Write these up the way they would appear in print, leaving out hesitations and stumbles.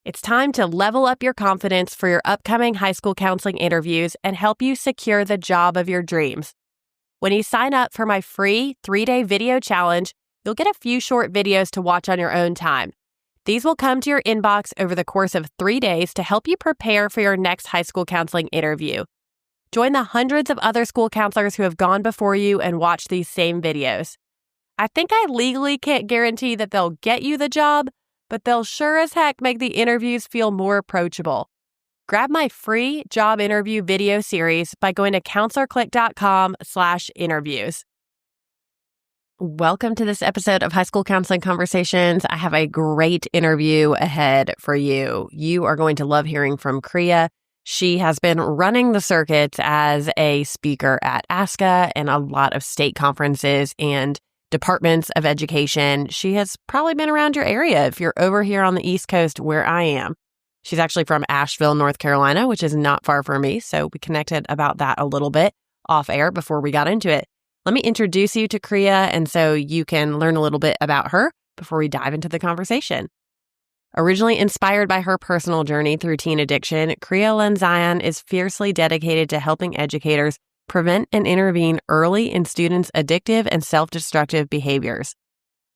It's time to level up your confidence for your upcoming high school counseling interviews and help you secure the job of your dreams. When you sign up for my free 3-day video challenge, you'll get a few short videos to watch on your own time. These will come to your inbox over the course of 3 days to help you prepare for your next high school counseling interview. Join the hundreds of other school counselors who have gone before you and watched these same videos. I think I legally can't guarantee that they'll get you the job, but they'll sure as heck make the interviews feel more approachable. Grab my free job interview video series by going to counselorclick.com/interviews. Welcome to this episode of High School Counseling Conversations. I have a great interview ahead for you. You are going to love hearing from Kriya. She has been running the circuits as a speaker at ASCA and a lot of state conferences and departments of education. She has probably been around your area if you're over here on the East Coast where I am. She's actually from Asheville, North Carolina, which is not far from me. So we connected about that a little bit off air before we got into it. Let me introduce you to Kriya, and so you can learn a little bit about her before we dive into the conversation. Originally inspired by her personal journey through teen addiction, Kriya Lendzion is fiercely dedicated to helping educators prevent and intervene early in students' addictive and self-destructive behaviors.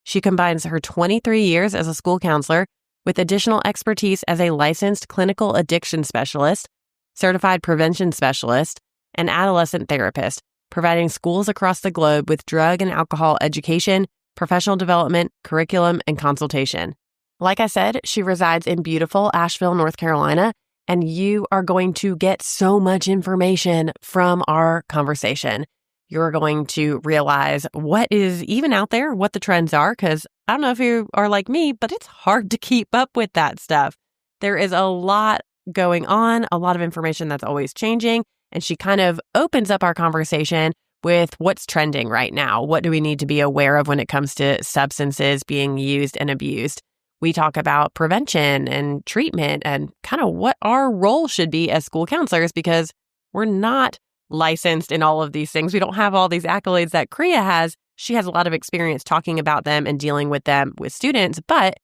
She combines her 23 years as a school counselor with additional expertise as a licensed clinical addiction specialist, certified prevention specialist, and adolescent therapist, providing schools across the globe with drug and alcohol education, professional development, curriculum, and consultation. Like I said, she resides in beautiful Asheville, North Carolina, and you are going to get so much information from our conversation. You're going to realize what is even out there, what the trends are, because I don't know if you are like me, but it's hard to keep up with that stuff. There is a lot going on, a lot of information that's always changing, and she kind of opens up our conversation with what's trending right now. What do we need to be aware of when it comes to substances being used and abused? We talk about prevention and treatment and kind of what our role should be as school counselors, because we're not licensed in all of these things. We don't have all these accolades that Kriya has. She has a lot of experience talking about them and dealing with them with students, but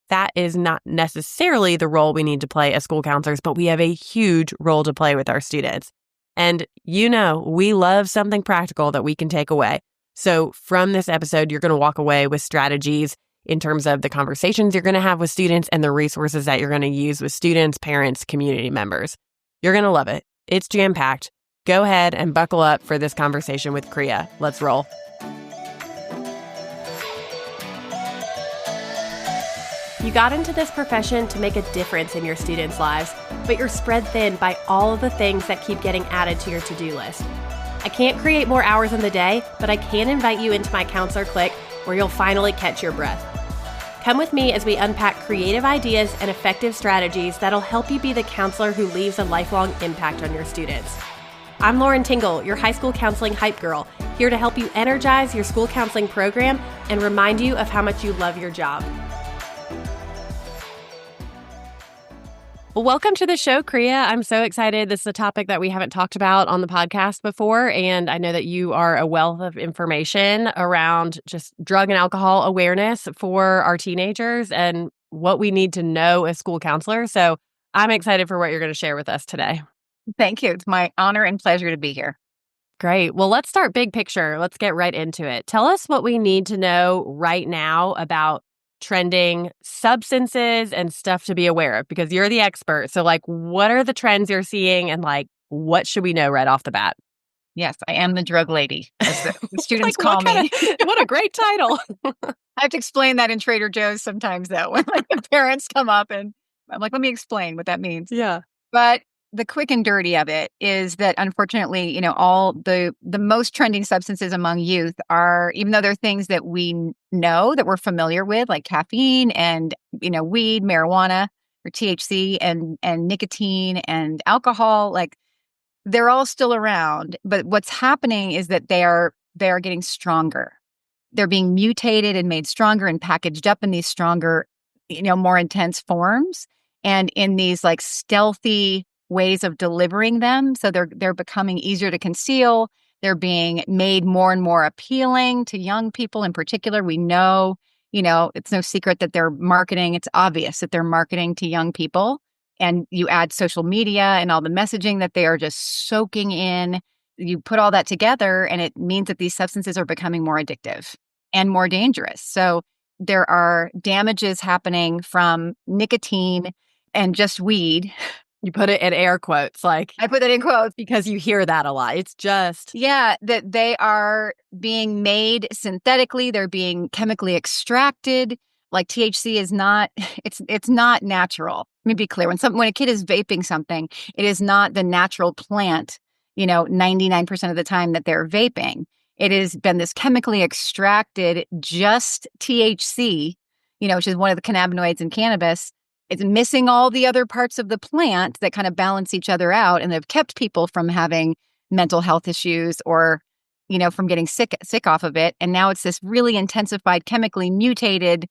that is not necessarily the role we need to play as school counselors, but we have a huge role to play with our students. And you know, we love something practical that we can take away. So from this episode, you're going to walk away with strategies in terms of the conversations you're going to have with students and the resources that you're going to use with students, parents, community members. You're going to love it. It's jam-packed. Go ahead and buckle up for this conversation with Kriya. Let's roll. You got into this profession to make a difference in your students' lives, but you're spread thin by all of the things that keep getting added to your to-do list. I can't create more hours in the day, but I can invite you into my Counselor Click, where you'll finally catch your breath. Come with me as we unpack creative ideas and effective strategies that'll help you be the counselor who leaves a lifelong impact on your students. I'm Lauren Tingle, your high school counseling hype girl, here to help you energize your school counseling program and remind you of how much you love your job. Well, welcome to the show, Kriya. I'm so excited. This is a topic that we haven't talked about on the podcast before, and I know that you are a wealth of information around just drug and alcohol awareness for our teenagers and what we need to know as school counselors. So I'm excited for what you're going to share with us today. Thank you. It's my honor and pleasure to be here. Great. Well, let's start big picture. Let's get right into it. Tell us what we need to know right now about trending substances and stuff to be aware of, because you're the expert. So what are the trends you're seeing and what should we know right off the bat? Yes, I am the drug lady, as the students call me. What a great title. I have to explain that in Trader Joe's sometimes, though, when the parents come up and I'm like, let me explain what that means. Yeah. But the quick and dirty of it is that, unfortunately, all the most trending substances among youth are, even though they're things that we know, that we're familiar with, like caffeine and, weed, marijuana, or THC and nicotine and alcohol, they're all still around. But what's happening is that they are getting stronger. They're being mutated and made stronger and packaged up in these stronger, more intense forms, and in these stealthy ways of delivering them. So they're becoming easier to conceal. They're being made more and more appealing to young people in particular. We know It's no secret that they're marketing. It's obvious that they're marketing to young people. And you add social media and all the messaging that they are just soaking in. You put all that together, and it means that these substances are becoming more addictive and more dangerous. So there are damages happening from nicotine and just weed. You put it in air quotes, like I put that in quotes. because you hear that a lot. It's just Yeah, that they are being made synthetically. They're being chemically extracted. Like THC is not, it's not natural. Let me be clear. When a kid is vaping something, it is not the natural plant, 99% of the time that they're vaping. It has been this chemically extracted just THC, which is one of the cannabinoids in cannabis. It's missing all the other parts of the plant that kind of balance each other out and have kept people from having mental health issues or, from getting sick off of it. And now it's this really intensified, chemically mutated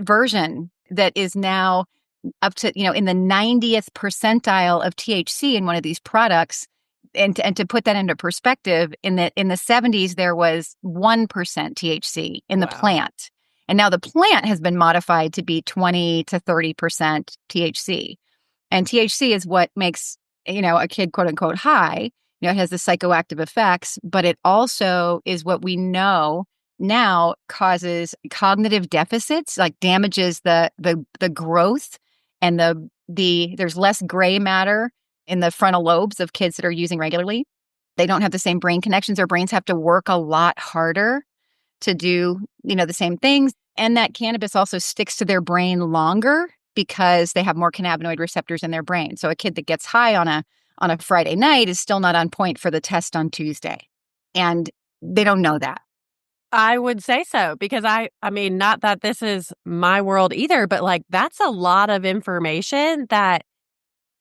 version that is now up to, in the 90th percentile of THC in one of these products. And to put that into perspective, in the 70s, there was 1% THC in the plant. And now the plant has been modified to be 20 to 30% THC. And THC is what makes, a kid, quote unquote, high. It has the psychoactive effects, but it also is what we know now causes cognitive deficits, like damages the growth and there's less gray matter in the frontal lobes of kids that are using regularly. They don't have the same brain connections. Their brains have to work a lot harder to do, the same things. And that cannabis also sticks to their brain longer because they have more cannabinoid receptors in their brain. So a kid that gets high on a Friday night is still not on point for the test on Tuesday. And they don't know that. I would say so, because I mean, not that this is my world either, but like that's a lot of information that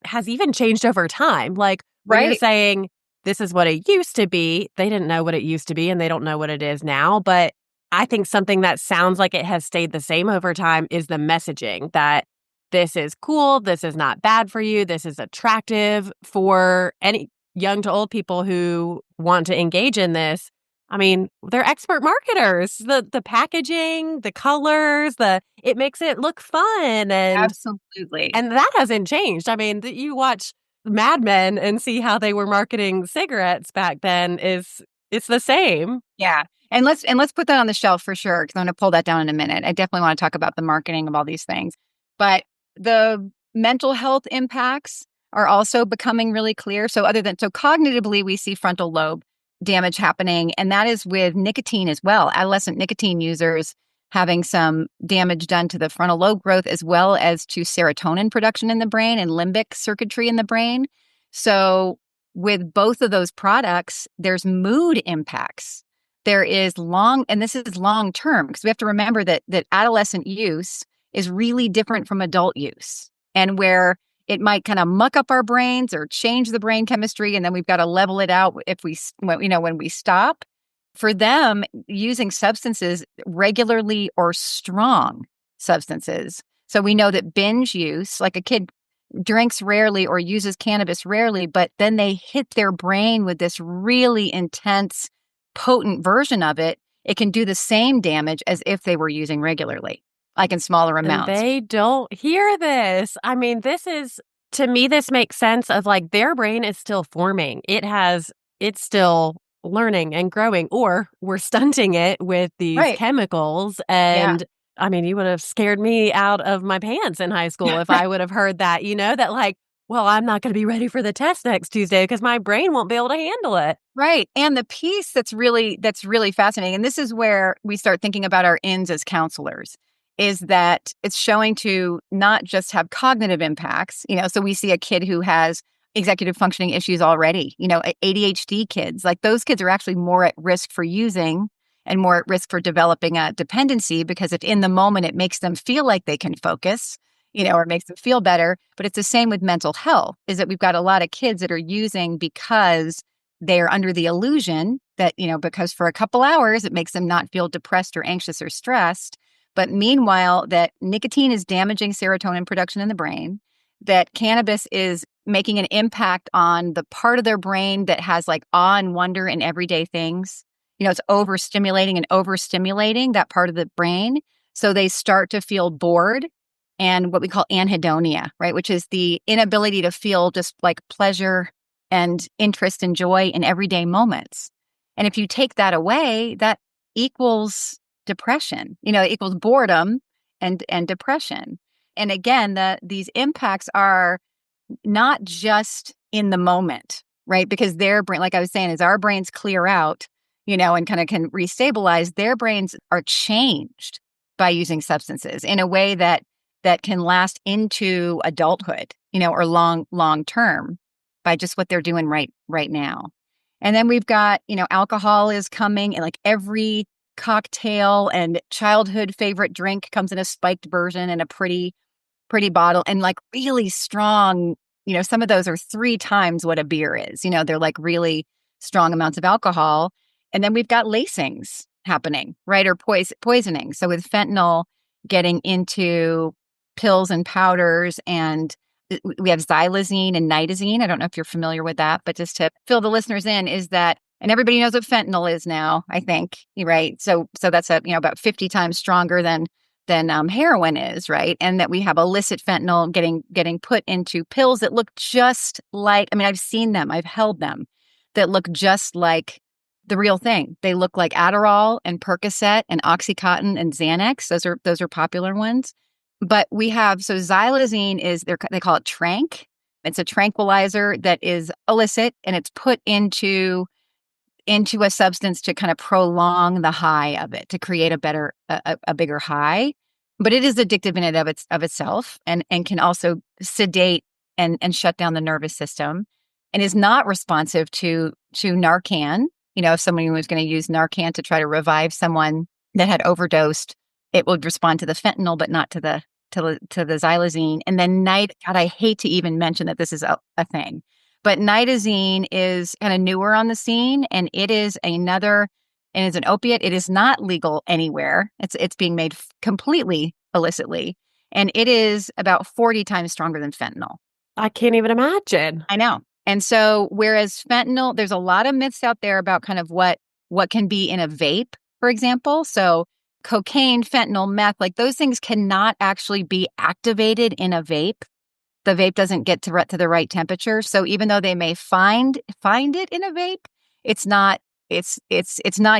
has even changed over time. Like when you're saying this is what it used to be, they didn't know what it used to be and they don't know what it is now. But I think something that sounds like it has stayed the same over time is the messaging that this is cool, this is not bad for you, this is attractive for any young to old people who want to engage in this. I mean, they're expert marketers. The packaging, the colors, it makes it look fun, and absolutely, and that hasn't changed. I mean, you watch Mad Men and see how they were marketing cigarettes back then. It's the same. Yeah, and let's put that on the shelf for sure, because I'm going to pull that down in a minute. I definitely want to talk about the marketing of all these things, but the mental health impacts are also becoming really clear. So cognitively, we see frontal lobe damage happening, and that is with nicotine as well. Adolescent nicotine users having some damage done to the frontal lobe growth as well as to serotonin production in the brain and limbic circuitry in the brain. So with both of those products, there's mood impacts. There is and this is long term, because we have to remember that adolescent use is really different from adult use, and where it might kind of muck up our brains or change the brain chemistry, and then we've got to level it out when we stop. For them, using substances regularly or strong substances. So we know that binge use, like a kid drinks rarely or uses cannabis rarely, but then they hit their brain with this really intense, potent version of it. It can do the same damage as if they were using regularly, like in smaller amounts. And they don't hear this. I mean, to me, this makes sense of like their brain is still forming. It's still learning and growing, or we're stunting it with these chemicals. And I mean, you would have scared me out of my pants in high school if I would have heard that, that like, well, I'm not going to be ready for the test next Tuesday because my brain won't be able to handle it. Right. And the piece that's really fascinating, and this is where we start thinking about our ins as counselors, is that it's showing to not just have cognitive impacts. So we see a kid who has executive functioning issues already, ADHD kids, like those kids are actually more at risk for using and more at risk for developing a dependency, because if in the moment it makes them feel like they can focus, or makes them feel better. But it's the same with mental health, is that we've got a lot of kids that are using because they're under the illusion that, because for a couple hours, it makes them not feel depressed or anxious or stressed. But meanwhile, that nicotine is damaging serotonin production in the brain, that cannabis is making an impact on the part of their brain that has like awe and wonder in everyday things. It's overstimulating that part of the brain. So they start to feel bored and what we call anhedonia, right? Which is the inability to feel just like pleasure and interest and joy in everyday moments. And if you take that away, that equals depression, it equals boredom and depression. And again, these impacts are not just in the moment, right? Because their brain, like I was saying, as our brains clear out, and kind of can restabilize, their brains are changed by using substances in a way that can last into adulthood, or long term by just what they're doing right now. And then we've got, alcohol is coming, and like every cocktail and childhood favorite drink comes in a spiked version and a pretty bottle, and like really strong, some of those are 3 times what a beer is. They're like really strong amounts of alcohol. And then we've got lacings happening, right? Or poisoning. So with fentanyl getting into pills and powders, and we have xylazine and nitazine. I don't know if you're familiar with that, but just to fill the listeners in is that, and everybody knows what fentanyl is now, I think, right? So that's about 50 times stronger than heroin is, right? And that we have illicit fentanyl getting put into pills that look just like, I've seen them, I've held them, that look just like the real thing. They look like Adderall and Percocet and Oxycontin and Xanax. Those are popular ones. But we have, so xylazine is, they call it tranq. It's a tranquilizer that is illicit, and it's put into a substance to kind of prolong the high of it, to create a bigger high. But it is addictive in and of itself, and can also sedate and shut down the nervous system, and is not responsive to Narcan. If someone was going to use Narcan to try to revive someone that had overdosed, it would respond to the fentanyl, but not to the xylazine. And then God, I hate to even mention that this is a thing, but nitazine is kind of newer on the scene, and it is and it's an opiate. It is not legal anywhere. It's being made completely illicitly, and it is about 40 times stronger than fentanyl. I can't even imagine. I know. And so, whereas fentanyl, there's a lot of myths out there about kind of what can be in a vape, for example. So cocaine, fentanyl, meth, like those things cannot actually be activated in a vape. The vape doesn't get to the right temperature. So even though they may find it in a vape, it's not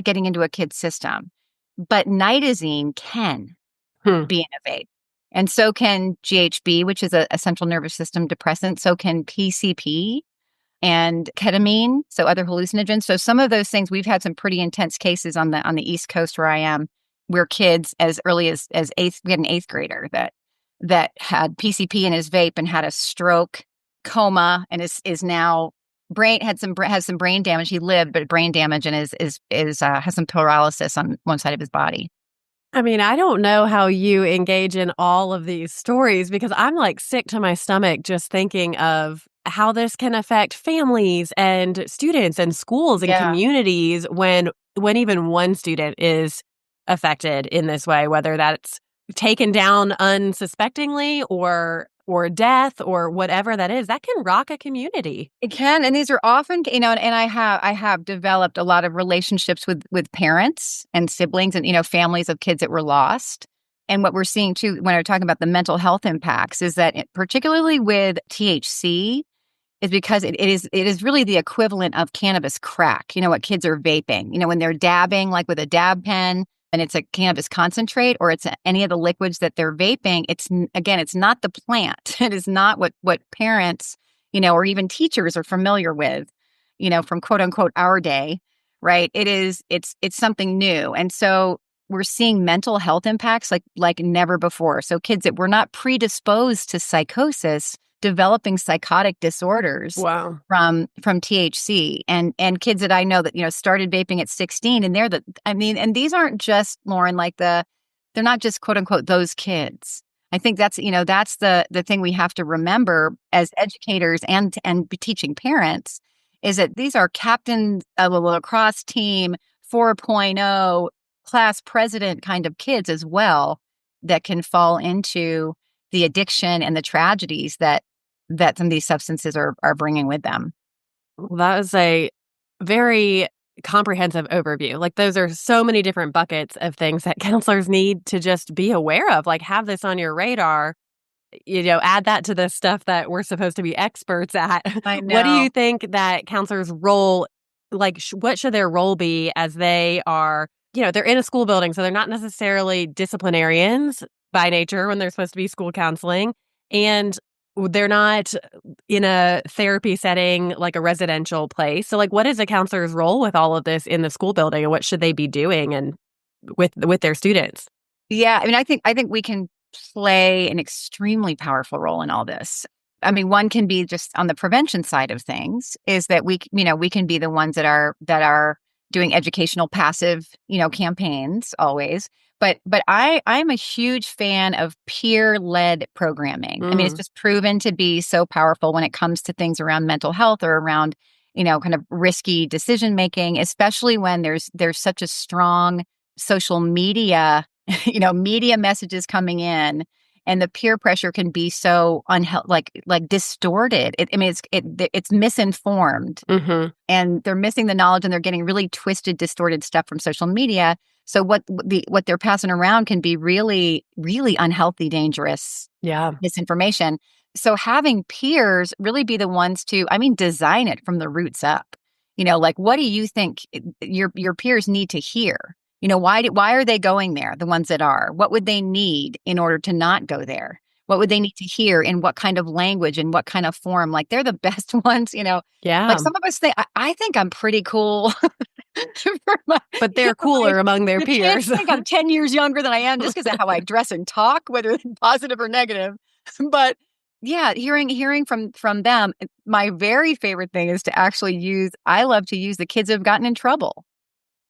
getting into a kid's system. But nitazine can be in a vape. And so can GHB, which is a central nervous system depressant. So can PCP and ketamine, so other hallucinogens. So some of those things, we've had some pretty intense cases on the East Coast where I am, where kids as early as eighth, we had an 8th grader that had PCP in his vape and had a stroke, coma, and is now has some brain damage. He lived, but brain damage, and has some paralysis on one side of his body. I don't know how you engage in all of these stories, because I'm like sick to my stomach just thinking of how this can affect families and students and schools and communities when even one student is affected in this way, whether that's taken down unsuspectingly or death or whatever that is, that can rock a community. It can. And these are often, and I have developed a lot of relationships with parents and siblings and, families of kids that were lost. And what we're seeing too, when we're talking about the mental health impacts, is that particularly with THC, is because it is really the equivalent of cannabis crack. What kids are vaping, when they're dabbing, like with a dab pen, and it's a cannabis concentrate, or it's any of the liquids that they're vaping. It's not the plant. It is not what parents, or even teachers are familiar with, from quote unquote our day, right? It's something new. And so we're seeing mental health impacts like never before. So kids that were not predisposed to psychosis developing psychotic disorders. Wow. from THC, and kids that I know that started vaping at 16, and and these aren't just, Lauren, they're not just quote unquote those kids. I think that's the thing we have to remember as educators and teaching parents, is that these are captains of a lacrosse team 4.0 class president kind of kids as well, that can fall into the addiction and the tragedies that some of these substances are bringing with them. Well, that was a very comprehensive overview. Like those are so many different buckets of things that counselors need to just be aware of, like have this on your radar, add that to the stuff that we're supposed to be experts at. I What do know. you think that counselors' role, like what should their role be as they are, they're in a school building, so they're not necessarily disciplinarians by nature when they're supposed to be school counseling, and they're not in a therapy setting like a residential place. So like what is a counselor's role with all of this in the school building, and what should they be doing and with their students? Yeah, I mean, I think we can play an extremely powerful role in all this. I mean, one can be just on the prevention side of things is that we can be the ones that are doing educational passive, campaigns always. But I'm a huge fan of peer-led programming. I mean, it's Mm, just proven to be so powerful when it comes to things around mental health or around, kind of risky decision making, especially when there's such a strong social media media messages coming in, and the peer pressure can be so like distorted. I mean, it's misinformed, hmm and they're missing the knowledge, and they're getting really twisted, distorted stuff from social media. So what they're passing around can be really, really unhealthy, dangerous Yeah. misinformation. So having peers really be the ones to, I mean, design it from the roots up. Like what do you think your peers need to hear? Why are they going there? The ones that are, what would they need in order to not go there? What would they need to hear in what kind of language and what kind of form? Like they're the best ones. Like Yeah. some of us think, I think I'm pretty cool for my, But they're for my cooler among their your kids peers. think I'm 10 years younger than I am just because of how I dress and talk, whether it's positive or negative. But yeah, hearing from them, my very favorite thing is to actually I love to use the kids who have gotten in trouble.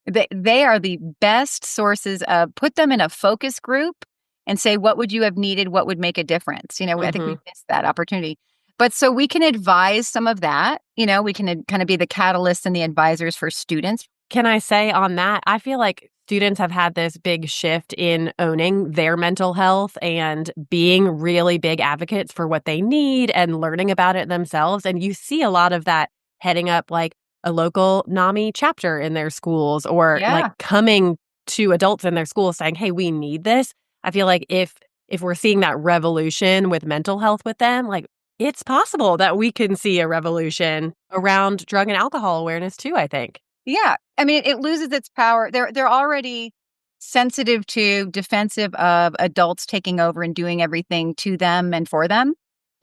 They are the best sources of put them in a focus group and say, what would you have needed? What would make a difference? I think we hmm missed that opportunity. But so we can advise some of that. We can kind of be the catalysts and the advisors for students. Can I say on that, I feel like students have had this big shift in owning their mental health and being really big advocates for what they need and learning about it themselves. And you see a lot of that heading up like a local NAMI chapter in their schools, or like Yeah. coming to adults in their schools saying, hey, we need this. I feel like if we're seeing that revolution with mental health with them, like it's possible that we can see a revolution around drug and alcohol awareness too, I think. Yeah. I mean, it loses its power. They're already sensitive to, defensive of adults taking over and doing everything to them and for them.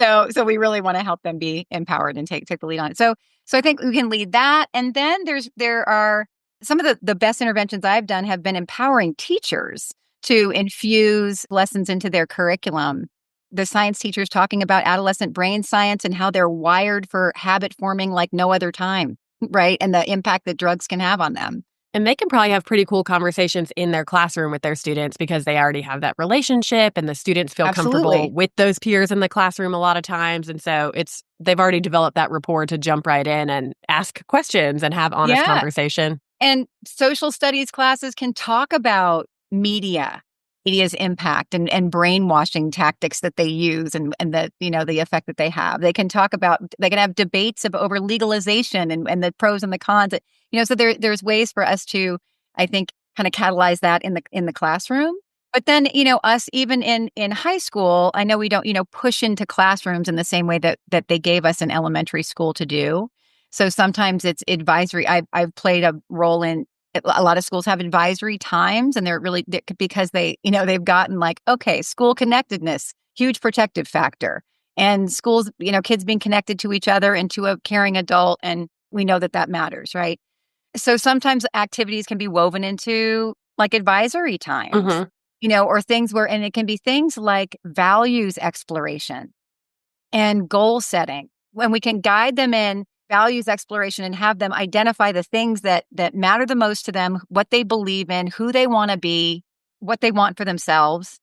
So we really want to help them be empowered and take the lead on it. So I think we can lead that. And then there are some of the best interventions I've done have been empowering teachers to infuse lessons into their curriculum. The science teachers talking about adolescent brain science and how they're wired for habit forming like no other time, right? And the impact that drugs can have on them. And they can probably have pretty cool conversations in their classroom with their students because they already have that relationship and the students feel comfortable Absolutely. with those peers in the classroom a lot of times. And so they've already developed that rapport to jump right in and ask questions and have honest Yeah. conversation. And social studies classes can talk about media's impact and brainwashing tactics that they use and the effect that they have. They can have debates over legalization and the pros and the cons. So there's ways for us to, I think, kind of catalyze that in the classroom. But then, us even in high school, I know we don't, push into classrooms in the same way that they gave us in elementary school to do. So sometimes it's advisory. I've played a role in a lot of schools have advisory times, and because they've gotten like, okay, school connectedness, huge protective factor, and schools, kids being connected to each other and to a caring adult, and we know that matters, right? So sometimes activities can be woven into like advisory times, hmm or things and it can be things like values exploration and goal setting, when we can guide them in values exploration and have them identify the things that matter the most to them, what they believe in, who they want to be, what they want for themselves.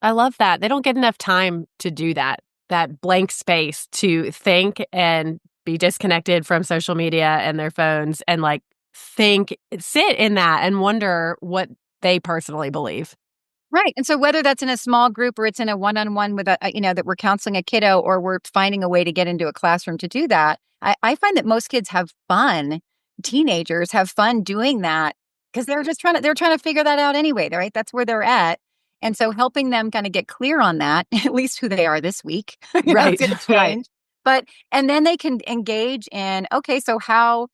I love that. They don't get enough time to do that blank space to think and be disconnected from social media and their phones and like sit in that and wonder what they personally believe. Right. And so whether that's in a small group or it's in a one-on-one with that we're counseling a kiddo, or we're finding a way to get into a classroom to do that, I find that most kids have fun teenagers have fun doing that because they're trying to figure that out anyway, right? That's where they're at. And so helping them kind of get clear on that, at least who they are this week, Right. it's going to Right. change. But, and then they can engage in, okay, so how,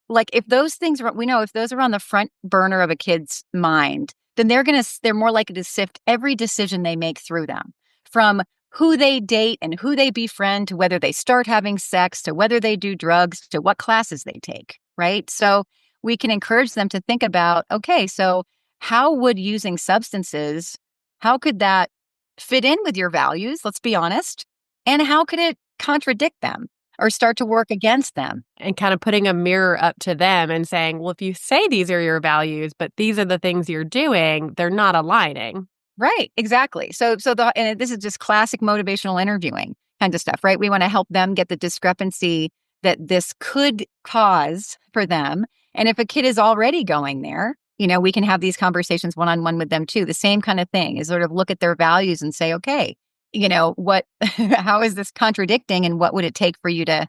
like if those things are, we know if those are on the front burner of a kid's mind, then they're more likely to sift every decision they make through them, from who they date and who they befriend to whether they start having sex to whether they do drugs to what classes they take, right? So we can encourage them to think about, okay, so how would using substances, how could that fit in with your values? Let's be honest. And how could it contradict them or start to work against them? And kind of putting a mirror up to them and saying, well, if you say these are your values, but these are the things you're doing, they're not aligning. Right, exactly. And this is just classic motivational interviewing kind of stuff, right? We want to help them get the discrepancy that this could cause for them. And if a kid is already going there, we can have these conversations one-on-one with them too. The same kind of thing is sort of look at their values and say, okay, how is this contradicting, and what would it take for you to,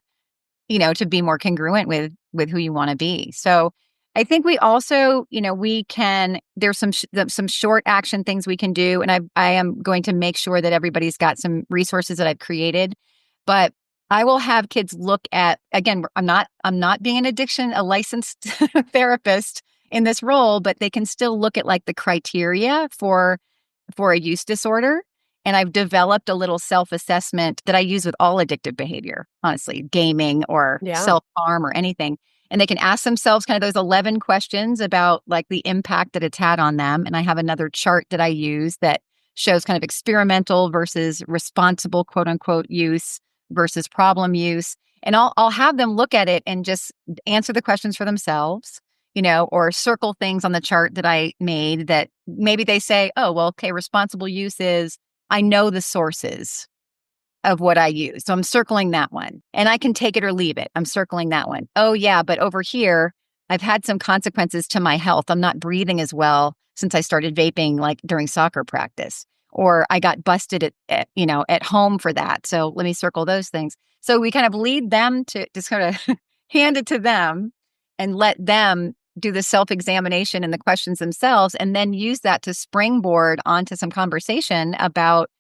to be more congruent with who you want to be? So I think we also, there's some short action things we can do. And I am going to make sure that everybody's got some resources that I've created, but I will have kids look at, again, I'm not being a licensed therapist in this role, but they can still look at like the criteria for a use disorder. And I've developed a little self-assessment that I use with all addictive behavior, honestly, gaming or self-harm or anything. And they can ask themselves kind of those 11 questions about like the impact that it's had on them. And I have another chart that I use that shows kind of experimental versus responsible, quote unquote, use versus problem use. And I'll have them look at it and just answer the questions for themselves, or circle things on the chart that I made that maybe they say, oh, well, okay, responsible use is I know the sources of what I use. So I'm circling that one, and I can take it or leave it. I'm circling that one. Oh yeah, but over here, I've had some consequences to my health. I'm not breathing as well since I started vaping, like during soccer practice, or I got busted at home for that. So let me circle those things. So we kind of lead them to just kind of hand it to them and let them do the self-examination and the questions themselves, and then use that to springboard onto some conversation about,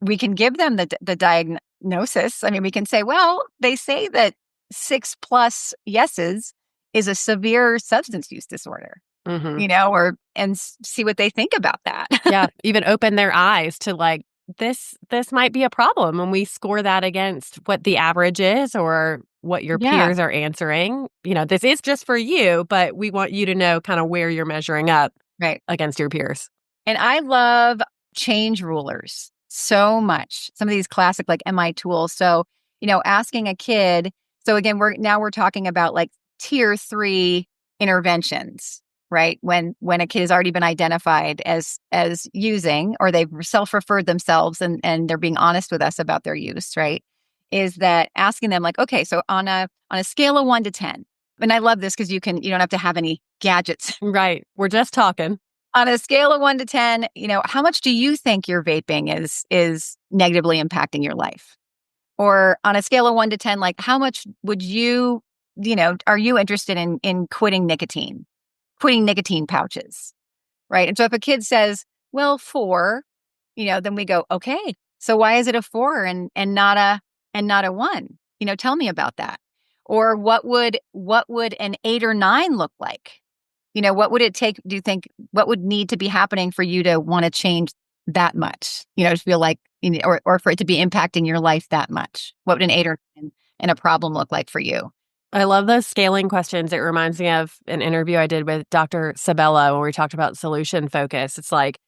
we can give them the diagnosis. I mean, we can say, well, they say that 6+ yeses is a severe substance use disorder, and see what they think about that. Yeah. Even open their eyes to like, this might be a problem when we score that against what the average is or what your peers are answering. This is just for you, but we want you to know kind of where you're measuring up against your peers. And I love change rulers so much. Some of these classic like MI tools. So, asking a kid. So again, we're talking about like tier 3 interventions, right? When a kid has already been identified as using, or they've self-referred themselves and they're being honest with us about their use, right? Is that asking them like, okay, so on a scale of 1 to 10, and I love this because you don't have to have any gadgets. Right. We're just talking. On a scale of 1 to 10, how much do you think your vaping is negatively impacting your life? Or on a scale of 1 to 10, like how much would you, are you interested in quitting nicotine pouches, right? And so if a kid says, well, 4, then we go, okay, so why is it a 4 and not a 1? Tell me about that. Or what would an 8 or 9 look like? What would it take? Do you think what would need to be happening for you to want to change that much? To feel like, or for it to be impacting your life that much? What would an 8 or 9 and a problem look like for you? I love those scaling questions. It reminds me of an interview I did with Dr. Sabella when we talked about solution focus. It's like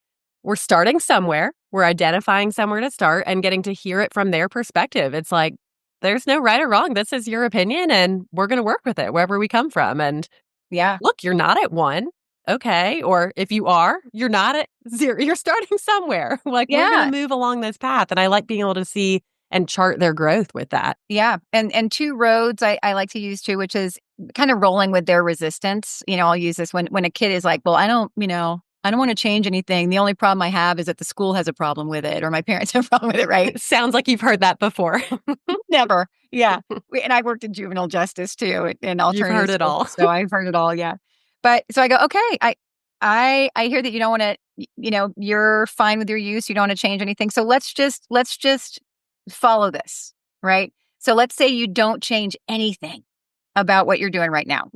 we're starting somewhere, we're identifying somewhere to start and getting to hear it from their perspective. It's like there's no right or wrong. This is your opinion, and we're going to work with it wherever we come from. And look, you're not at 1. Okay. Or if you are, you're not at 0. You're starting somewhere. Like we're going to move along this path. And I like being able to see and chart their growth with that. Yeah. And 2 roads I like to use too, which is kind of rolling with their resistance. I'll use this when a kid is like, well, I I don't want to change anything. The only problem I have is that the school has a problem with it or my parents have a problem with it, right? It sounds like you've heard that before. Never. Yeah. And I worked in juvenile justice too in You've alternative heard it schools. all. So I've heard it all. Yeah. But so I go, okay, I hear that you don't want to, you're fine with your use. You don't want to change anything. So let's just follow this. Right. So let's say you don't change anything about what you're doing right now.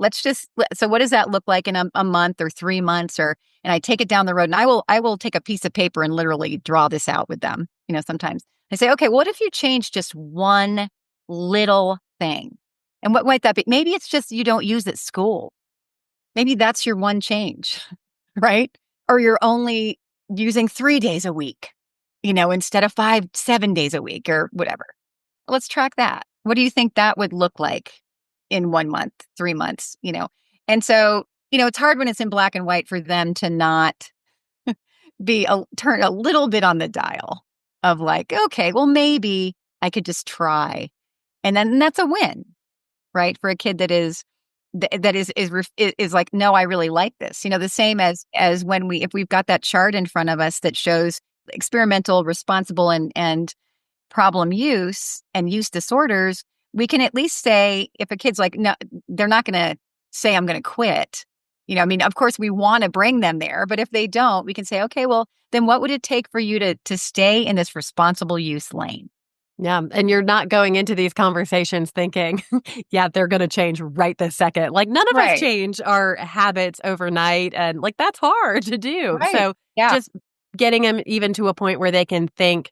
So what does that look like in a month or 3 months and I take it down the road and I will take a piece of paper and literally draw this out with them. Sometimes I say, okay, what if you change just one little thing? And what might that be? Maybe it's just you don't use at school. Maybe that's your one change, right? Or you're only using 3 days a week, instead of 7 days a week or whatever. Let's track that. What do you think that would look like in 1 month, 3 months, And so, it's hard when it's in black and white for them to not turn a little bit on the dial of like, okay, well, maybe I could just try. And then that's a win, right? For a kid that is like, no, I really like this. The same as when if we've got that chart in front of us that shows experimental, responsible, and problem use and use disorders, we can at least say if a kid's like, no, they're not going to say, I'm going to quit. Of course, we want to bring them there, but if they don't, we can say, okay, well, then what would it take for you to stay in this responsible use lane? Yeah. And you're not going into these conversations thinking, yeah, they're going to change right this second. Like none of us Right. change our habits overnight. And like that's hard to do. Right. So Yeah. just getting them even to a point where they can think,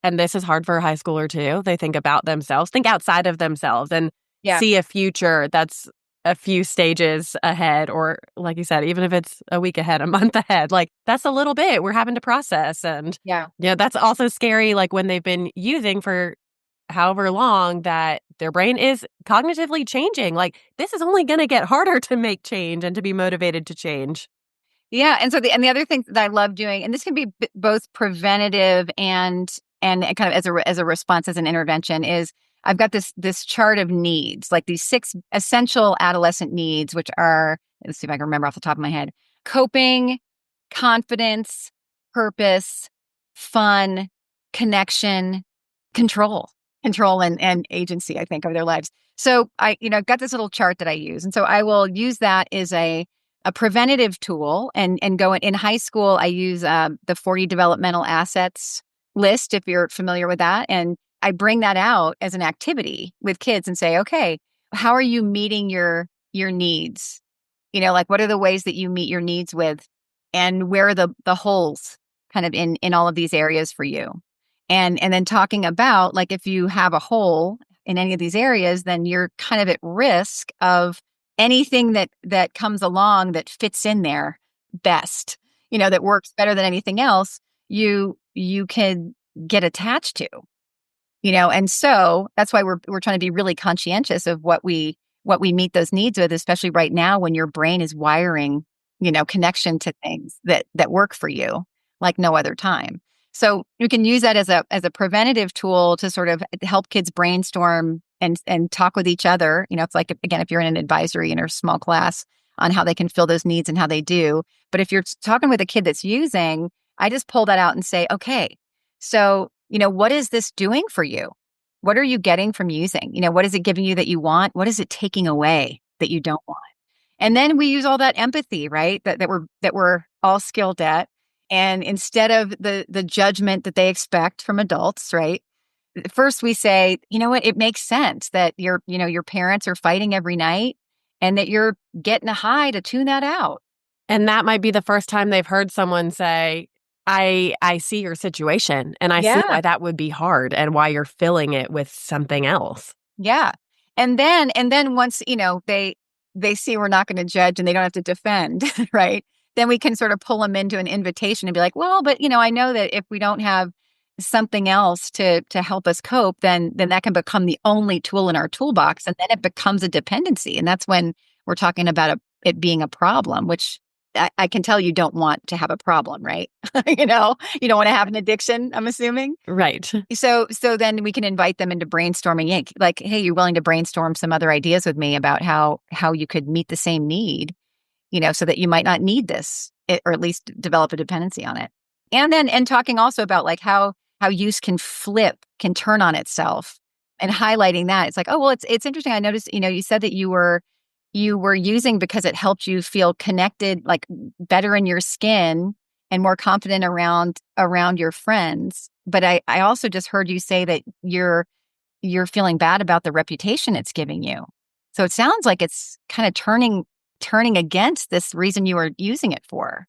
and this is hard for a high schooler too. They think about themselves, think outside of themselves and Yeah. see a future that's a few stages ahead, or like you said, even if it's a week ahead, a month ahead, like that's a little bit we're having to process. And Yeah. that's also scary. Like when they've been using for however long that their brain is cognitively changing, like this is only going to get harder to make change and to be motivated to change. Yeah. And so the other thing that I love doing, and this can be both preventative and kind of as a response, as an intervention, is I've got this chart of needs, like these 6 essential adolescent needs, which are, let's see if I can remember off the top of my head: coping, confidence, purpose, fun, connection, control and agency, I think, of their lives. So I've got this little chart that I use. And so I will use that as a preventative tool and go in high school. I use the 40 developmental assets list, if you're familiar with that. And I bring that out as an activity with kids and say, okay, how are you meeting your needs? Like what are the ways that you meet your needs with, and where are the holes kind of in all of these areas for you? And then talking about, like, if you have a hole in any of these areas, then you're kind of at risk of anything that comes along that fits in there best, that works better than anything else, you can get attached to. And so that's why we're trying to be really conscientious of what we meet those needs with, especially right now when your brain is wiring, connection to things that work for you like no other time. So you can use that as a preventative tool to sort of help kids brainstorm and talk with each other. It's like, again, if you're in an advisory in a small class, on how they can fill those needs and how they do. But if you're talking with a kid that's using, I just pull that out and say, okay, so, what is this doing for you? What are you getting from using? What is it giving you that you want? What is it taking away that you don't want? And then we use all that empathy, right? That we're all skilled at. And instead of the judgment that they expect from adults, right? First we say, you know what? It makes sense that your parents are fighting every night and that you're getting a high to tune that out. And that might be the first time they've heard someone say, I see your situation and I see why that would be hard and why you're filling it with something else. Yeah. And then once, they see we're not going to judge and they don't have to defend, right? Then we can sort of pull them into an invitation and be like, well, but I know that if we don't have something else to help us cope, then that can become the only tool in our toolbox. And then it becomes a dependency. And that's when we're talking about it being a problem, which I can tell you don't want to have a problem, right? You don't want to have an addiction, I'm assuming. Right. So then we can invite them into brainstorming, like, hey, you're willing to brainstorm some other ideas with me about how you could meet the same need. so that you might not need this, or at least develop a dependency on it. And talking also about like how use can turn on itself, and highlighting that. It's like, oh, well, it's interesting. I noticed, you said that you were using because it helped you feel connected, like better in your skin and more confident around your friends. But I also just heard you say that you're feeling bad about the reputation it's giving you. So it sounds like it's kind of turning against this reason you were using it for.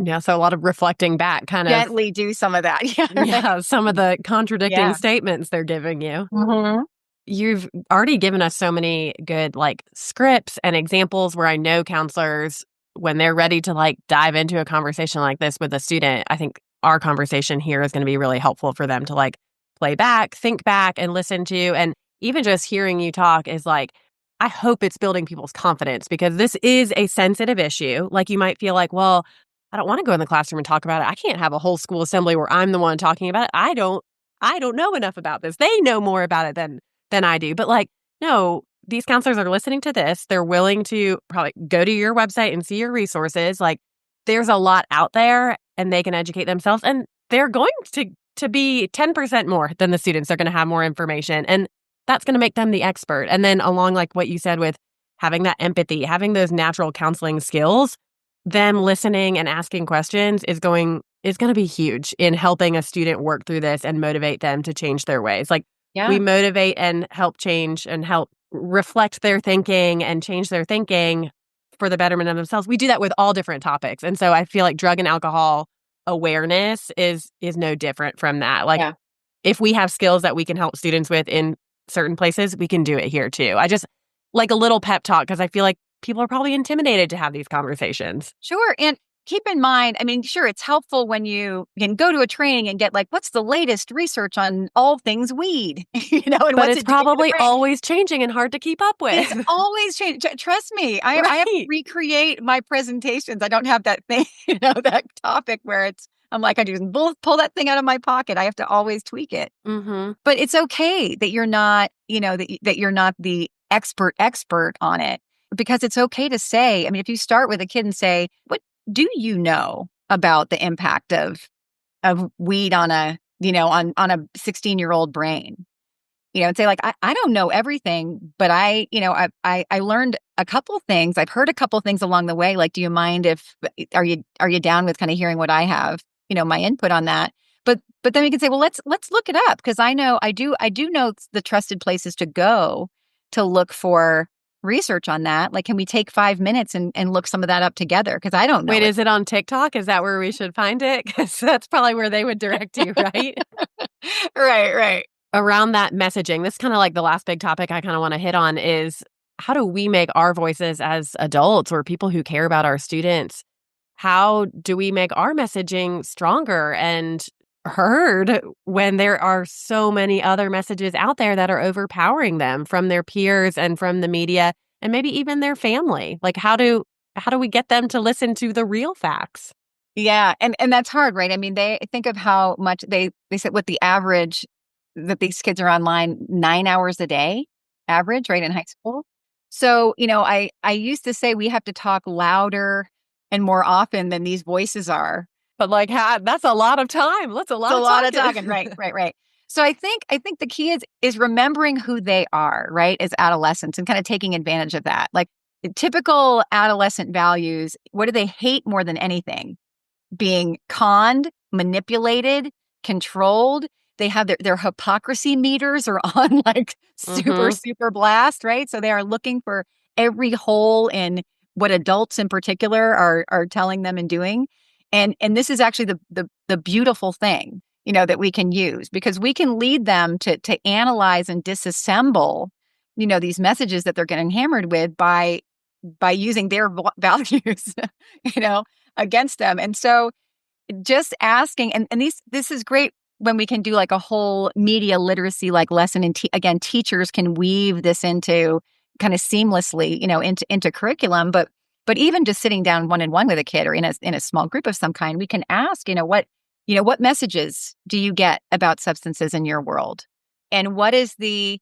Yeah, so a lot of reflecting back, kind of gently do some of that. Yeah, right. Yeah, some of the contradicting statements they're giving you. Mm-hmm. You've already given us so many good like scripts and examples where I know counselors, when they're ready to like dive into a conversation like this with a student, I think our conversation here is going to be really helpful for them to like play back, think back, and listen to. And even just hearing you talk is like, I hope it's building people's confidence, because this is a sensitive issue. Like, you might feel like, well, I don't want to go in the classroom and talk about it. I can't have a whole school assembly where I'm the one talking about it. I don't know enough about this. They know more about it than I do. But like, no, these counselors are listening to this. They're willing to probably go to your website and see your resources. Like, there's a lot out there, and they can educate themselves, and they're going to be 10% more than the students. They're going to have more information, and that's going to make them the expert. And then along like what you said with having that empathy, having those natural counseling skills, them listening and asking questions is going to be huge in helping a student work through this and motivate them to change their ways. Like, we motivate and help change and help reflect their thinking and change their thinking for the betterment of themselves. We do that with all different topics. And so I feel like drug and alcohol awareness is no different from that. Like, if we have skills that we can help students with in certain places, we can do it here too. I just like a little pep talk, because I feel like people are probably intimidated to have these conversations. Sure. And keep in mind, I mean, sure, it's helpful when you can go to a training and get like, what's the latest research on all things weed? And but what's it's probably always changing and hard to keep up with. It's always changing. Trust me, I have to recreate my presentations. I don't have that thing, that topic where I'm like, I just pull that thing out of my pocket. I have to always tweak it. Mm-hmm. But it's okay that you're not, that you're not the expert on it, because it's okay to say, I mean, if you start with a kid and say, what do you know about the impact of weed on a 16-year-old brain? And say like, I don't know everything, but I learned a couple things. I've heard a couple things along the way. Like, do you mind are you down with kind of hearing what I have, my input on that? But then we can say, well, let's look it up, because I do know the trusted places to go to look for research on that. Like, can we take 5 minutes and look some of that up together? Because I don't know. Wait, is it on TikTok? Is that where we should find it? Because that's probably where they would direct you, right? Right. Around that messaging, this is kind of like the last big topic I kind of want to hit on is, how do we make our voices as adults or people who care about our students? How do we make our messaging stronger and heard when there are so many other messages out there that are overpowering them from their peers and from the media and maybe even their family? Like, how do we get them to listen to the real facts? Yeah, and that's hard, right? I mean, they think of how much they said what the average that these kids are online 9 hours a day, average, right, in high school. So, I used to say we have to talk louder and more often than these voices are. But like, that's a lot of time. That's a lot of talking. Right. So I think the key is remembering who they are, right, as adolescents, and kind of taking advantage of that. Like, typical adolescent values, what do they hate more than anything? Being conned, manipulated, controlled. They have their hypocrisy meters are on like super blast, right? So they are looking for every hole in what adults in particular are telling them and doing. And this is actually the beautiful thing, that we can use, because we can lead them to analyze and disassemble, these messages that they're getting hammered with by using their values, against them. And so just asking, and this is great when we can do like a whole media literacy like lesson. And again, teachers can weave this into kind of seamlessly, into curriculum. But even just sitting down one-on-one with a kid or in a small group of some kind, we can ask, what messages do you get about substances in your world? And what do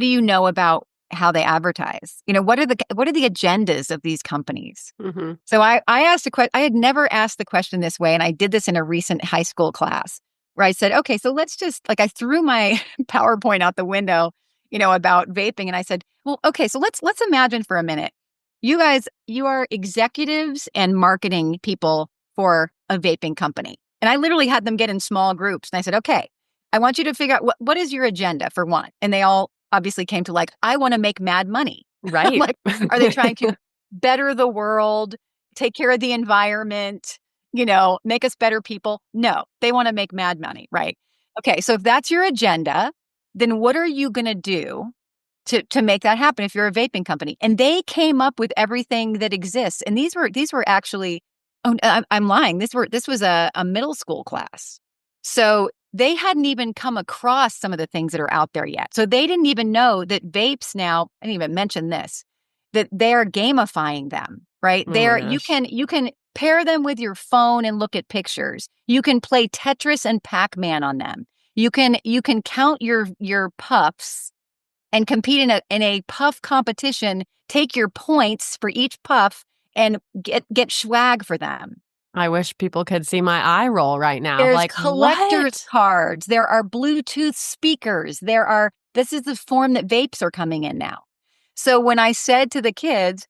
you know about how they advertise. What are the agendas of these companies? Mm-hmm. So I asked a question. I had never asked the question this way, and I did this in a recent high school class where I said, okay, so let's just I threw my PowerPoint out the window, about vaping, and I said, well, okay, so let's imagine for a minute, you guys, you are executives and marketing people for a vaping company, and I literally had them get in small groups, and I said, okay, I want you to figure out what is your agenda for one, and they all obviously came to I want to make mad money. Right. Are they trying to better the world, take care of the environment, make us better people? No, they want to make mad money, right? Okay, so if that's your agenda, then what are you going to do to make that happen if you're a vaping company? And they came up with everything that exists. And these were actually, I'm lying. This was a middle school class. So they hadn't even come across some of the things that are out there yet. So they didn't even know that vapes now, I didn't even mention this, that they're gamifying them, right? Oh You can pair them with your phone and look at pictures. You can play Tetris and Pac-Man on them. You can count your puffs and compete in a puff competition, take your points for each puff and get swag for them. I wish people could see my eye roll right now. There's Like, collector's what? cards. There are Bluetooth speakers. This is the form that vapes are coming in now. So when I said to the kids,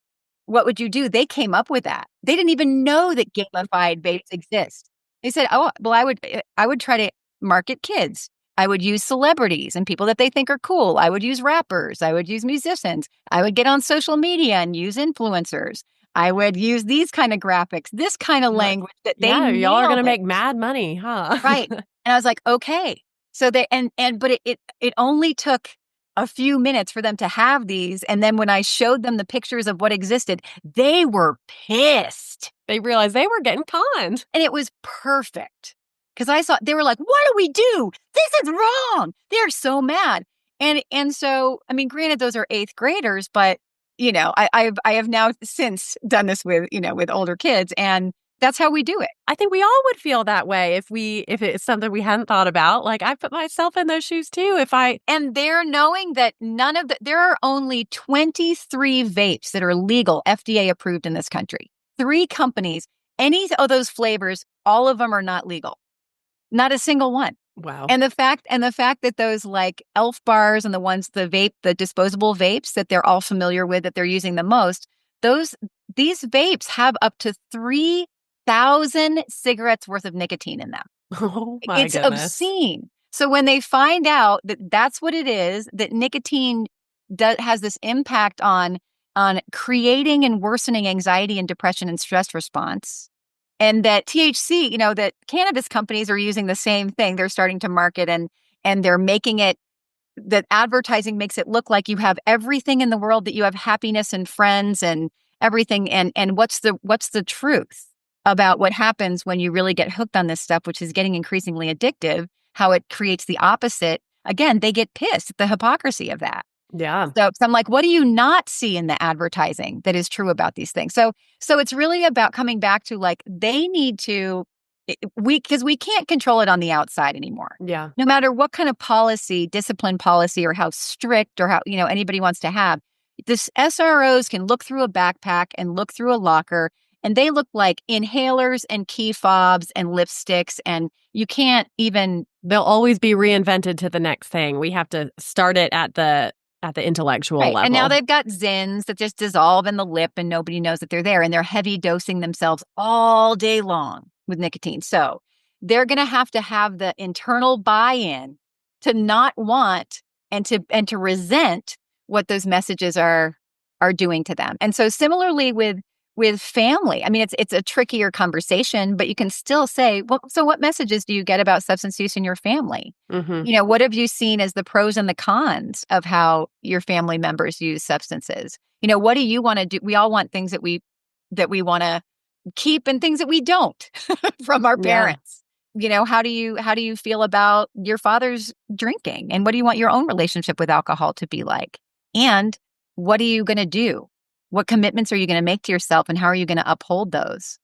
what would you do? They came up with that. They didn't even know that gamified vapes exist. They said, oh, well, I would try to market kids. I would use celebrities and people that they think are cool. I would use rappers. I would use musicians. I would get on social media and use influencers. I would use these kind of graphics, this kind of language that they y'all are going to nailed make it. mad money, huh? Right. And I was like, okay. So but it only took a few minutes for them to have these. And then when I showed them the pictures of what existed, they were pissed. They realized they were getting conned. And it was perfect. Because they were like, what do we do? This is wrong. They're so mad. And so, I mean, granted, those are 8th graders, but I have now since done this with older kids, and that's how we do it. I think we all would feel that way if it's something we hadn't thought about. Like, I put myself in those shoes too. And they're knowing that there are only 23 vapes that are legal, FDA approved in this country. 3 companies, any of those flavors, all of them are not legal. Not a single one. Wow. And the fact that those like Elf bars and the disposable vapes that they're all familiar with, that they're using the most, these vapes have up to 3,000 cigarettes worth of nicotine in them. Oh my It's goodness. obscene. So when they find out that that's what it is, that nicotine has this impact on creating and worsening anxiety and depression and stress response, and that THC, that cannabis companies are using the same thing. They're starting to market and they're making it, that advertising makes it look like you have everything in the world, that you have happiness and friends and everything. And what's the truth about what happens when you really get hooked on this stuff, which is getting increasingly addictive, how it creates the opposite. Again, they get pissed at the hypocrisy of that. Yeah. So I'm like, what do you not see in the advertising that is true about these things? So it's really about coming back to they need to, because we can't control it on the outside anymore. Yeah. No matter what kind of discipline policy, or how strict or how, anybody wants to have, this SROs can look through a backpack and look through a locker, and they look like inhalers and key fobs and lipsticks, and you can't even. They'll always be reinvented to the next thing. We have to start it at the intellectual level. And now they've got Zins that just dissolve in the lip and nobody knows that they're there, and they're heavy dosing themselves all day long with nicotine. So they're going to have the internal buy-in to not want and to resent what those messages are doing to them. And so similarly with family, I mean, it's a trickier conversation, but you can still say, well, so what messages do you get about substance use in your family? Mm-hmm. What have you seen as the pros and the cons of how your family members use substances? What do you want to do? We all want things that we want to keep and things that we don't from our parents. How do you feel about your father's drinking, and what do you want your own relationship with alcohol to be like? And what are you going to do? What commitments are you going to make to yourself, and how are you going to uphold those?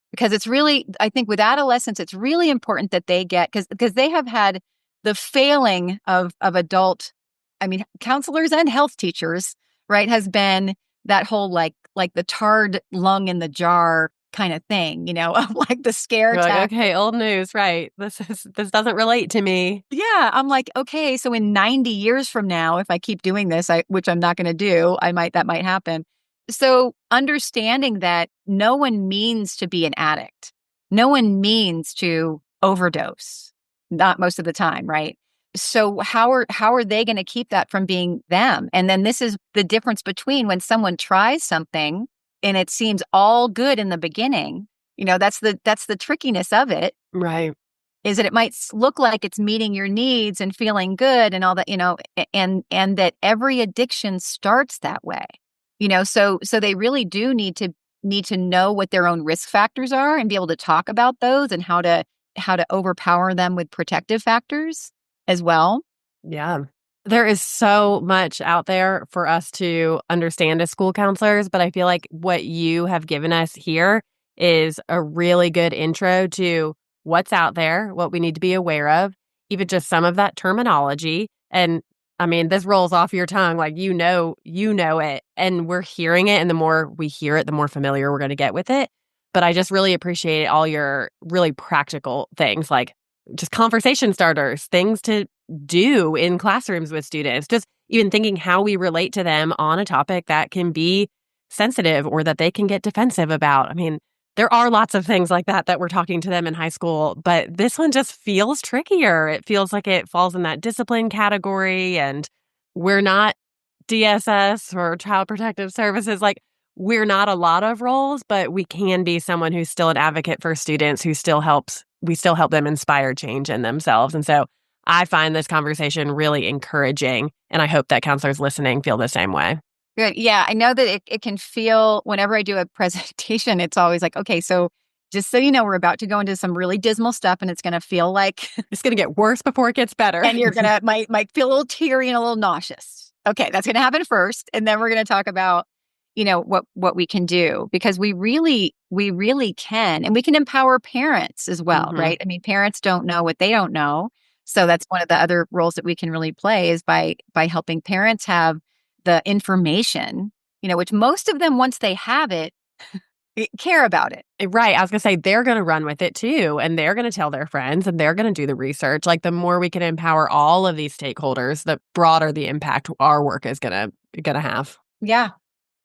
Because it's really, I think with adolescents, it's really important that they get, because they have had the failing of adult, I mean, counselors and health teachers right, has been that whole like the tarred lung in the jar kind of thing, of like the scare You're like, tactic. okay, old news, right? This doesn't relate to me. Yeah, I'm like, okay, so in 90 years from now, if I keep doing this, which I'm not going to do, that might happen. So understanding that no one means to be an addict. No one means to overdose. Not most of the time, right? So how are they going to keep that from being them? And then this is the difference between when someone tries something and it seems all good in the beginning. That's the trickiness of it, Right. is that it might look like it's meeting your needs and feeling good and all that, and that every addiction starts that way. So they really do need to know what their own risk factors are and be able to talk about those and how to overpower them with protective factors as well. Yeah. There is so much out there for us to understand as school counselors, but I feel like what you have given us here is a really good intro to what's out there, what we need to be aware of, even just some of that terminology. And I mean, this rolls off your tongue like you know it, and we're hearing it, and the more we hear it, the more familiar we're going to get with it. But I just really appreciate all your really practical things, like just conversation starters, things to do in classrooms with students, just even thinking how we relate to them on a topic that can be sensitive or that they can get defensive about. I mean, there are lots of things like that we're talking to them in high school, but this one just feels trickier. It feels like it falls in that discipline category, and we're not DSS or Child Protective Services. Like, we're not a lot of roles, but we can be someone who's still an advocate for students, we still help them inspire change in themselves. And so I find this conversation really encouraging, and I hope that counselors listening feel the same way. Good. Yeah, I know that it can feel, whenever I do a presentation, it's always like, okay, so just so you know, we're about to go into some really dismal stuff, and it's going to feel like, It's going to get worse before it gets better. and you're going to might feel a little teary and a little nauseous. Okay, that's going to happen first, and then we're going to talk about, what we can do, because we really can, and we can empower parents as well, right? I mean, parents don't know what they don't know. So that's one of the other roles that we can really play, is by helping parents have the information, which most of them, once they have it, care about it. Right. I was going to say, they're going to run with it too, and they're going to tell their friends, and they're going to do the research. Like, the more we can empower all of these stakeholders, the broader the impact our work is going to have. Yeah.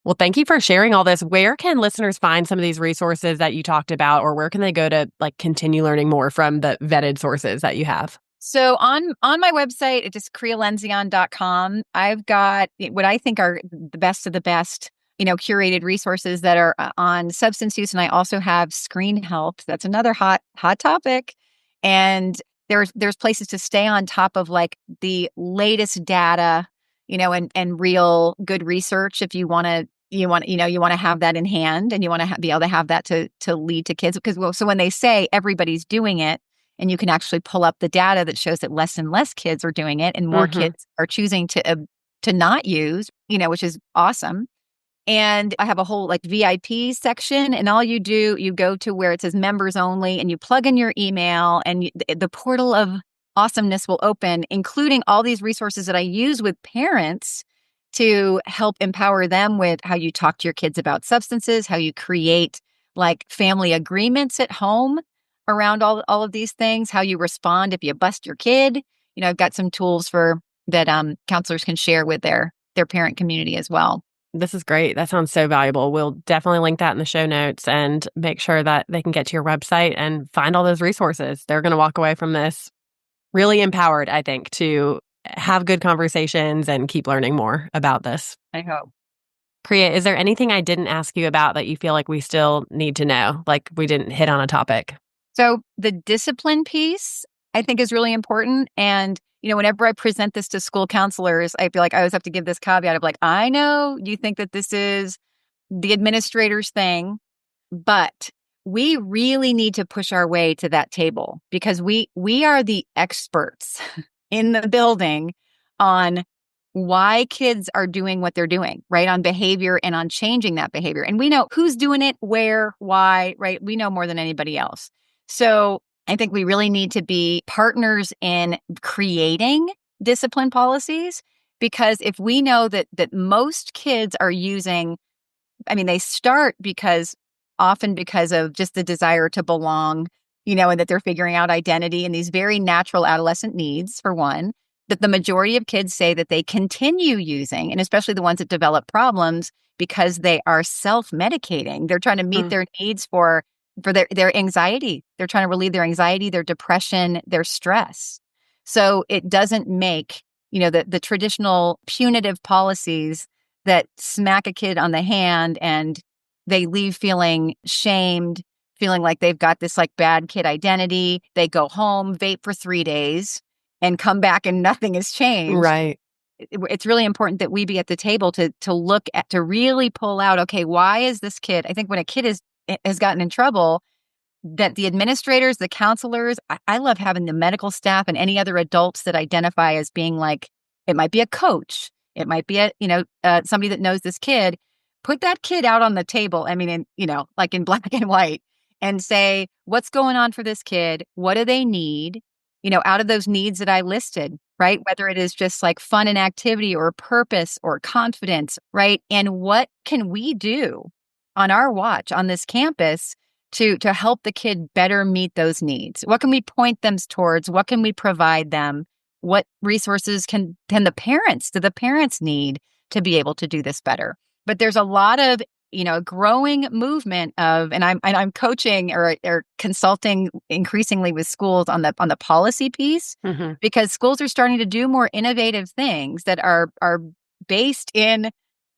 Well, thank you for sharing all this. Where can listeners find some of these resources that you talked about, or where can they go to continue learning more from the vetted sources that you have? So on my website, it's just kriyalendzion.com. I've got what I think are the best of the best, curated resources that are on substance use. And I also have screen health. That's another hot topic. And there's places to stay on top of like the latest data, and real good research, if you want to have that in hand, and you want to be able to have that to lead to kids. Because so when they say everybody's doing it, and you can actually pull up the data that shows that less and less kids are doing it, and more kids are choosing to not use, which is awesome. And I have a whole VIP section, and all you do, you go to where it says members only, and you plug in your email, and the portal of awesomeness will open, including all these resources that I use with parents to help empower them with how you talk to your kids about substances, how you create family agreements at home around all of these things, how you respond if you bust your kid. I've got some tools that counselors can share with their parent community as well. This is great. That sounds so valuable. We'll definitely link that in the show notes and make sure that they can get to your website and find all those resources. They're going to walk away from this really empowered, I think, to have good conversations and keep learning more about this. I hope. Kriya, is there anything I didn't ask you about that you feel like we still need to know, like we didn't hit on a topic? So the discipline piece, I think, is really important. And, whenever I present this to school counselors, I feel like I always have to give this caveat of I know you think that this is the administrator's thing, but we really need to push our way to that table, because we are the experts in the building on why kids are doing what they're doing, right? On behavior and on changing that behavior. And we know who's doing it, where, why, right? We know more than anybody else. So I think we really need to be partners in creating discipline policies, Because if we know that most kids are using, I mean, they start often because of just the desire to belong, and that they're figuring out identity and these very natural adolescent needs, for one, that the majority of kids say that they continue using, and especially the ones that develop problems because they are self-medicating. They're trying to meet their needs for their anxiety. They're trying to relieve their anxiety, their depression, their stress. So it doesn't make, the traditional punitive policies that smack a kid on the hand and they leave feeling shamed, feeling like they've got this like bad kid identity. They go home, vape for 3 days, and come back and nothing has changed. Right. It's really important that we be at the table to look at, to really pull out, okay, why is this kid? I think when a kid has gotten in trouble, that the administrators, the counselors, I love having the medical staff and any other adults that identify as being like, it might be a coach, it might be somebody that knows this kid. Put that kid out on the table. I mean, like in black and white, and say, what's going on for this kid? What do they need? Out of those needs that I listed, right? Whether it is just like fun and activity or purpose or confidence, right? And what can we do on our watch on this campus to help the kid better meet those needs? What can we point them towards? What can we provide them? What resources do the parents need to be able to do this better? But there's a lot of, growing movement of, and I'm coaching or consulting increasingly with schools on the policy piece, because schools are starting to do more innovative things that are based in,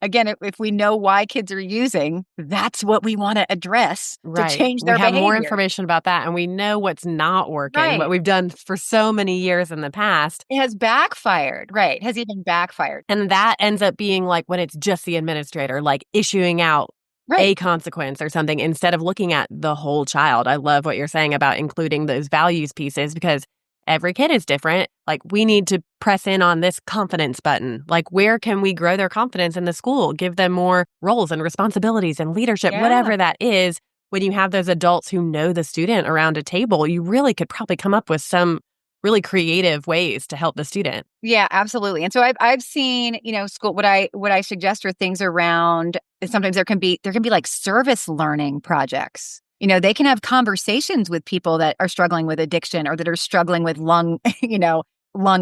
again, if we know why kids are using, that's what we want to address to change their behavior. We have more information about that, and we know what's not working, what we've done for so many years in the past. It has backfired, right? Has even backfired. And that ends up being like when it's just the administrator, like issuing out a consequence or something instead of looking at the whole child. I love what you're saying about including those values pieces, because every kid is different. Like, we need to press in on this confidence button. Like, where can we grow their confidence in the school? Give them more roles and responsibilities and leadership, whatever that is. When you have those adults who know the student around a table, you really could probably come up with some really creative ways to help the student. Yeah, absolutely. And so I've seen, school, what I suggest are things around, sometimes there can be like service learning projects. They can have conversations with people that are struggling with addiction or that are struggling with lung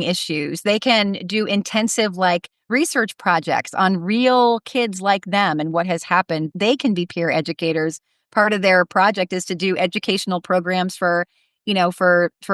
issues. They can do intensive like research projects on real kids like them and what has happened. They can be peer educators. Part of their project is to do educational programs for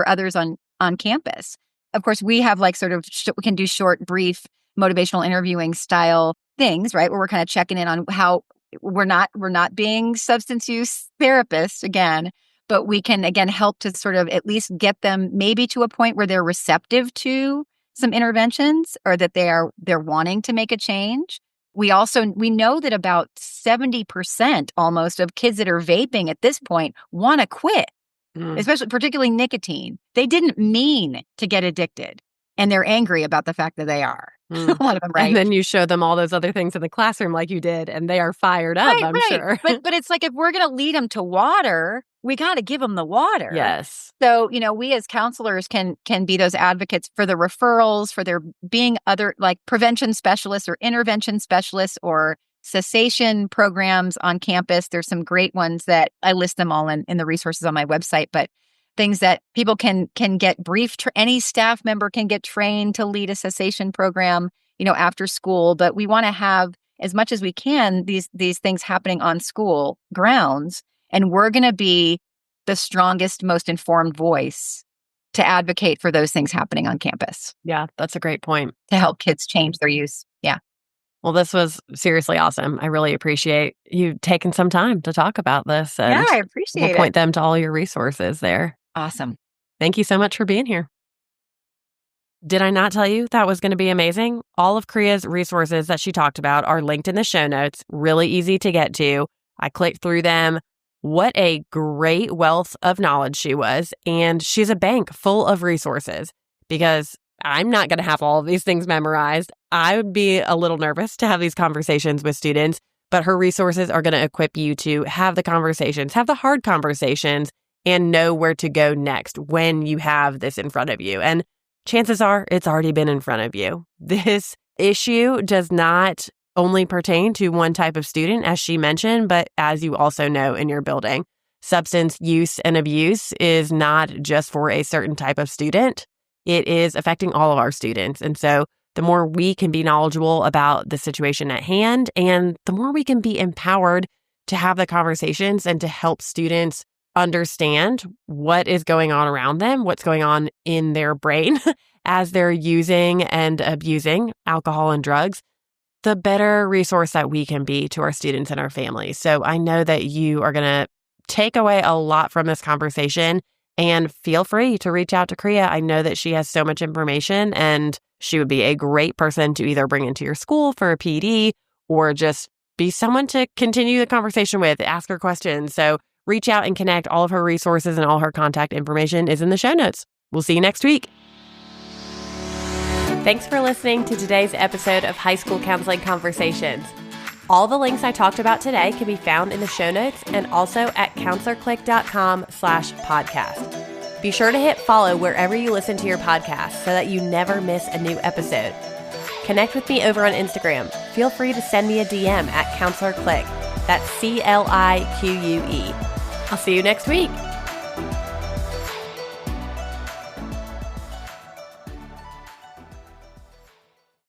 others on campus. Of course, we have like sort of, we can do short, brief, motivational interviewing style things, right? Where we're kind of checking in on how we're not being substance use therapists again, but we can again help to sort of at least get them maybe to a point where they're receptive to some interventions or that they're wanting to make a change. We know that about 70% almost of kids that are vaping at this point want to quit. Particularly nicotine. They didn't mean to get addicted, and they're angry about the fact that they are. A lot of them, right? And then you show them all those other things in the classroom like you did, and they are fired up, I'm sure. But it's like, if we're going to lead them to water, we got to give them the water. Yes. So, we as counselors can be those advocates for the referrals, for there being other like prevention specialists or intervention specialists or cessation programs on campus. There's some great ones that I list them all in the resources on my website, but things that people can get any staff member can get trained to lead a cessation program, after school. But we want to have, as much as we can, these things happening on school grounds. And we're going to be the strongest, most informed voice to advocate for those things happening on campus. Yeah, that's a great point. To help kids change their use. Yeah. Well, this was seriously awesome. I really appreciate you taking some time to talk about this. And I appreciate it. We'll point them to all your resources there. Awesome. Thank you so much for being here. Did I not tell you that was going to be amazing? All of Kriya's resources that she talked about are linked in the show notes. Really easy to get to. I clicked through them. What a great wealth of knowledge she was. And she's a bank full of resources, because I'm not going to have all of these things memorized. I would be a little nervous to have these conversations with students, but her resources are going to equip you to have the conversations, have the hard conversations, and know where to go next when you have this in front of you. And chances are it's already been in front of you. This issue does not only pertain to one type of student, as she mentioned, but as you also know in your building, substance use and abuse is not just for a certain type of student. It is affecting all of our students. And so the more we can be knowledgeable about the situation at hand, and the more we can be empowered to have the conversations and to help students understand what is going on around them, what's going on in their brain as they're using and abusing alcohol and drugs, the better resource that we can be to our students and our families. So I know that you are going to take away a lot from this conversation, and feel free to reach out to Kriya. I know that she has so much information, and she would be a great person to either bring into your school for a PD or just be someone to continue the conversation with, ask her questions. So reach out and connect. All of her resources and all her contact information is in the show notes. We'll see you next week. Thanks for listening to today's episode of High School Counseling Conversations. All the links I talked about today can be found in the show notes and also at counselorclick.com/podcast. Be sure to hit follow wherever you listen to your podcast so that you never miss a new episode. Connect with me over on Instagram. Feel free to send me a DM at counselorclick. That's CLIQUE. I'll see you next week.